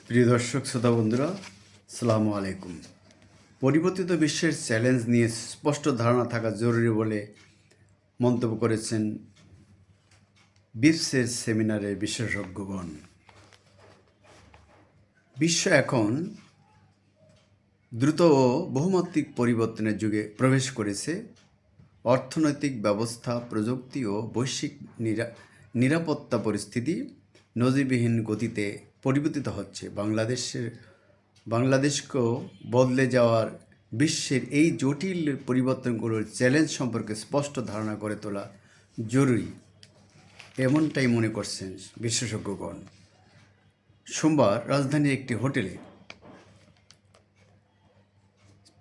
প্রিয় দর্শক শ্রোতা বন্ধুরা, আসসালামু আলাইকুম। পরিবর্তিত বিশ্বের চ্যালেঞ্জ নিয়ে স্পষ্ট ধারণা থাকা জরুরি বলে মন্তব্য করেছেন বিপসের সেমিনারে বিশেষজ্ঞগণ। বিশ্ব এখন দ্রুত ও বহুমাত্রিক পরিবর্তনের যুগে প্রবেশ করেছে। অর্থনৈতিক ব্যবস্থা, প্রযুক্তি ও বৈশ্বিক নিরাপত্তা পরিস্থিতি নজিরবিহীন গতিতে পরিবর্তিত হচ্ছে। বাংলাদেশকেও বদলে যাওয়ার বিশ্বের এই জটিল পরিবর্তনগুলোর চ্যালেঞ্জ সম্পর্কে স্পষ্ট ধারণা করে তোলা জরুরি, এমনটাই মনে করছেন বিশেষজ্ঞগণ। সোমবার রাজধানীর একটি হোটেলে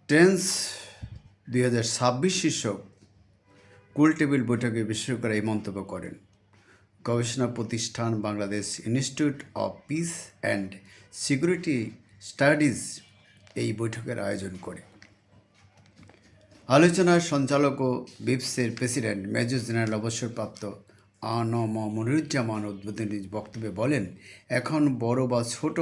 ট্রেন্ডস 2026 শীর্ষক গোলটেবিল বৈঠকে বিশেষজ্ঞরা এই মন্তব্য করেন। গবেষণা প্রতিষ্ঠান Bangladesh institute of piece and security studies এই বৈঠকের আয়োজন করে। আলোচনার সঞ্চালক ও বিপসের প্রেসিডেন্ট মেজর জেনারেল অবসরপ্রাপ্ত আ.ন.ম মনিরুজ্জামান উদ্বোধনী বক্তব্যে বলেন, এখন বড় বা ছোট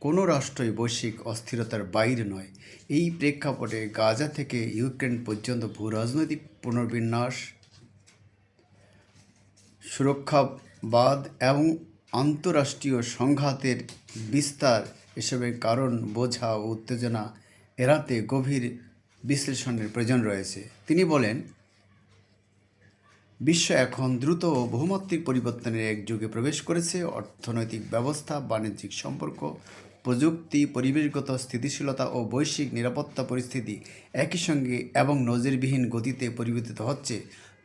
কোনো রাষ্ট্রই বৈশ্বিক অস্থিরতার বাইরে নয়। এই প্রেক্ষাপটে গাজা থেকে ইউক্রেন পর্যন্ত ভূরাজনৈতিক পুনর্বিন্যাস, সুরক্ষাবাদ এবং আন্তঃরাষ্ট্রীয় সংঘাতের বিস্তার এসবের কারণ বোঝা ও উত্তেজনা এড়াতে গভীর বিশ্লেষণের প্রয়োজন রয়েছে। তিনি বলেন, বিশ্ব এখন দ্রুত ও বহুমাত্রিক পরিবর্তনের এক যুগে প্রবেশ করেছে। অর্থনৈতিক ব্যবস্থা, বাণিজ্যিক সম্পর্ক, প্রযুক্তি, পরিবেশগত স্থিতিশীলতা ও বৈশ্বিক নিরাপত্তা পরিস্থিতি একই সঙ্গে এবং নজিরবিহীন গতিতে পরিবর্তিত হচ্ছে।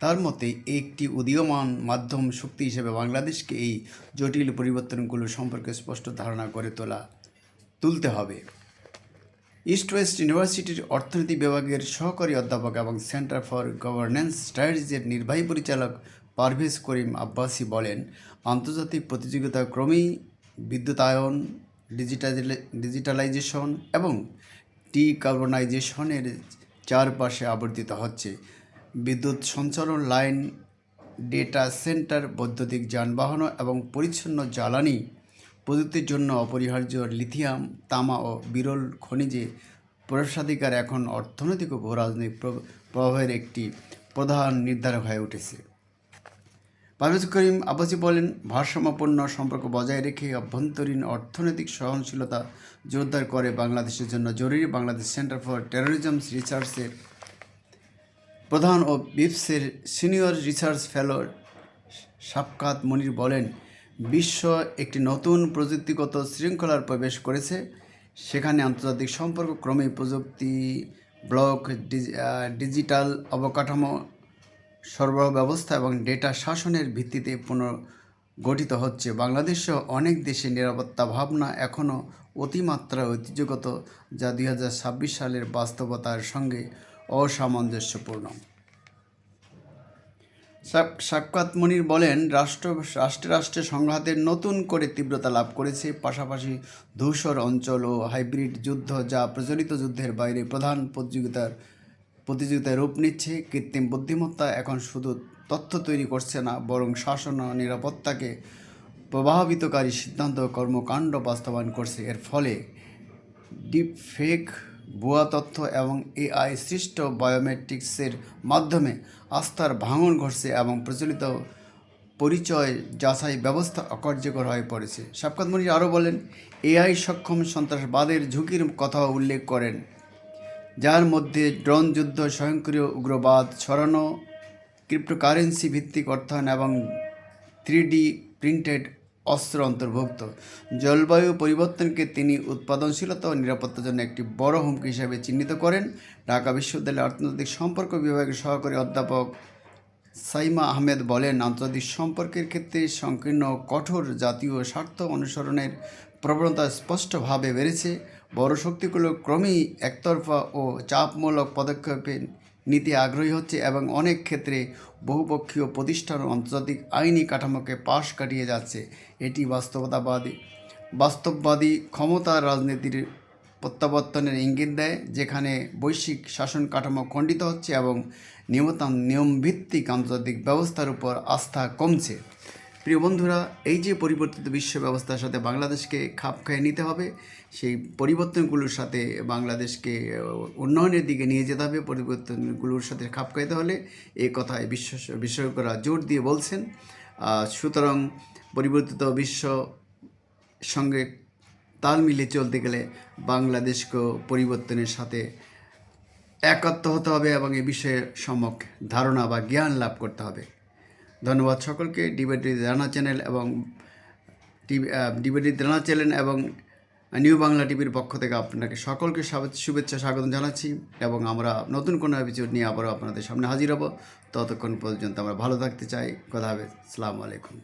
তার মতে, একটি উদীয়মান মাধ্যম শক্তি হিসেবে বাংলাদেশকে এই জটিল পরিবর্তনগুলো সম্পর্কে স্পষ্ট ধারণা করে তুলতে হবে। ইস্ট ওয়েস্ট ইউনিভার্সিটির অর্থনীতি বিভাগের সহকারী অধ্যাপক এবং সেন্টার ফর গভর্নেন্স স্ট্র্যাটেজির নির্বাহী পরিচালক পারভেজ করিম আব্বাসী বলেন, আন্তর্জাতিক প্রতিযোগিতা ক্রমেই বিদ্যুতায়ন, ডিজিটালাইজেশন এবং ডিকার্বনাইজেশনের চারপাশে আবর্তিত হচ্ছে। বিদ্যুৎ সঞ্চালন লাইন, ডেটা সেন্টার, বৈদ্যুতিক যানবাহন এবং পরিচ্ছন্ন জ্বালানি প্রযুক্তির জন্য অপরিহার্য লিথিয়াম, তামা ও বিরল খনিজে প্রবেশাধিকার এখন অর্থনৈতিক ও ভূরাজনৈতিক প্রভাবের একটি প্রধান নির্ধারক হয়ে উঠেছে। পারভেজ করিম আব্বাসী বলেন, ভারসাম্যপূর্ণ সম্পর্ক বজায় রেখে অভ্যন্তরীণ অর্থনৈতিক সহনশীলতা জোরদার করে বাংলাদেশের জন্য জরুরি। বাংলাদেশ সেন্টার ফর টেরোরিজম রিসার্চের প্রধান ও বিপসের সিনিয়র রিসার্চ ফেলো শাফকাত মনির বলেন, বিশ্ব একটি নতুন প্রযুক্তিগত শৃঙ্খলার প্রবেশ করেছে। সেখানে আন্তর্জাতিক সম্পর্ক ক্রমেই প্রযুক্তি, ব্লক, ডিজিটাল অবকাঠামো, সরবরাহ ব্যবস্থা এবং ডেটা শাসনের ভিত্তিতে পুনর্গঠিত হচ্ছে। বাংলাদেশসহ অনেক দেশের নিরাপত্তা ভাবনা এখনও অতিমাত্রায় ঐতিহ্যগত, যা 2026 সালের বাস্তবতার সঙ্গে অসামঞ্জস্যপূর্ণ। শাফকাত মনির বলেন, রাষ্ট্রে সংঘাতের নতুন করে তীব্রতা লাভ করেছে। পাশাপাশি ধূসর অঞ্চল ও হাইব্রিড যুদ্ধ, যা প্রচলিত যুদ্ধের বাইরে প্রধান প্রতিযোগিতায় রূপ নিচ্ছে। কৃত্রিম বুদ্ধিমত্তা এখন শুধু তথ্য তৈরি করছে না, বরং শাসন ও নিরাপত্তাকে প্রভাবিতকারী সিদ্ধান্ত ও কর্মকাণ্ড বাস্তবায়ন করছে। এর ফলে ডিপফেক, ভুয়া তথ্য এবং এআই সৃষ্ট বায়োমেট্রিক্সের মাধ্যমে আস্থার ভাঙন ঘটছে এবং প্রচলিত পরিচয় যাচাই ব্যবস্থা অকার্যকর হয়ে পড়েছে। শাফকাত মনির আরও বলেন, এআই সক্ষম সন্ত্রাসবাদের ঝুঁকির কথাও উল্লেখ করেন, যার মধ্যে ড্রোন যুদ্ধ, স্বয়ংক্রিয় উগ্রবাদ ছড়ানো, ক্রিপ্টোকারেন্সি ভিত্তিক অর্থায়ন এবং 3D প্রিন্টেড অস্ত্র অন্তর্ভুক্ত। জলবায়ু পরিবর্তনকে তিনি উৎপাদনশীলতা ও নিরাপত্তার জন্য একটি বড় হুমকি হিসেবে চিহ্নিত করেন। ঢাকা বিশ্ববিদ্যালয়ের অর্থনৈতিক সম্পর্ক বিভাগের সহকারী অধ্যাপক সাইমা আহমেদ বলেন, আন্তর্জাতিক সম্পর্কের ক্ষেত্রে সংকীর্ণ কঠোর জাতীয় স্বার্থ অনুসরণের প্রবণতা স্পষ্টভাবে বেড়েছে। বড় শক্তিগুলো ক্রমেই একতরফা ও চাপমূলক পদক্ষেপে নিতে আগ্রহী হচ্ছে এবং অনেক ক্ষেত্রে বহুপক্ষীয় প্রতিষ্ঠান ও আন্তর্জাতিক আইনি কাঠামোকে পাশ কাটিয়ে যাচ্ছে। এটি বাস্তববাদী ক্ষমতার রাজনীতির প্রত্যাবর্তনের ইঙ্গিত দেয়, যেখানে বৈশ্বিক শাসন কাঠামো খণ্ডিত হচ্ছে এবং নিয়মভিত্তিক আন্তর্জাতিক ব্যবস্থার উপর আস্থা কমছে। প্রিয় বন্ধুরা, এই যে পরিবর্তিত বিশ্ব ব্যবস্থার সাথে বাংলাদেশকে খাপ খাইয়ে নিতে হবে, সেই পরিবর্তনগুলোর সাথে বাংলাদেশকে উন্নয়নের দিকে নিয়ে যেতে হবে। পরিবর্তনগুলোর সাথে খাপ খাইতে হলে এই কথায় বিশেষজ্ঞরা জোর দিয়ে বলছেন। সুতরাং পরিবর্তিত বিশ্ব সঙ্গে তাল মিলিয়ে চলতে গেলে বাংলাদেশকেও পরিবর্তনের সাথে একাত্ম হতে হবে এবং এই বিষয়ে সম্যক ধারণা বা জ্ঞান লাভ করতে হবে। ধন্যবাদ সকলকে। ডিবেটি জানা চ্যানেল এবং ডিবেটি জানা চ্যানেল এবং নিউ বাংলা টিভির পক্ষ থেকে আপনাকে সকলকে শুভেচ্ছা স্বাগত জানাচ্ছি এবং আমরা নতুন কোনো এপিসোড নিয়ে আবারও আপনাদের সামনে হাজির হব। ততক্ষণ পর্যন্ত আমরা ভালো থাকতে চাই। কথা হবে। আসসালামু আলাইকুম।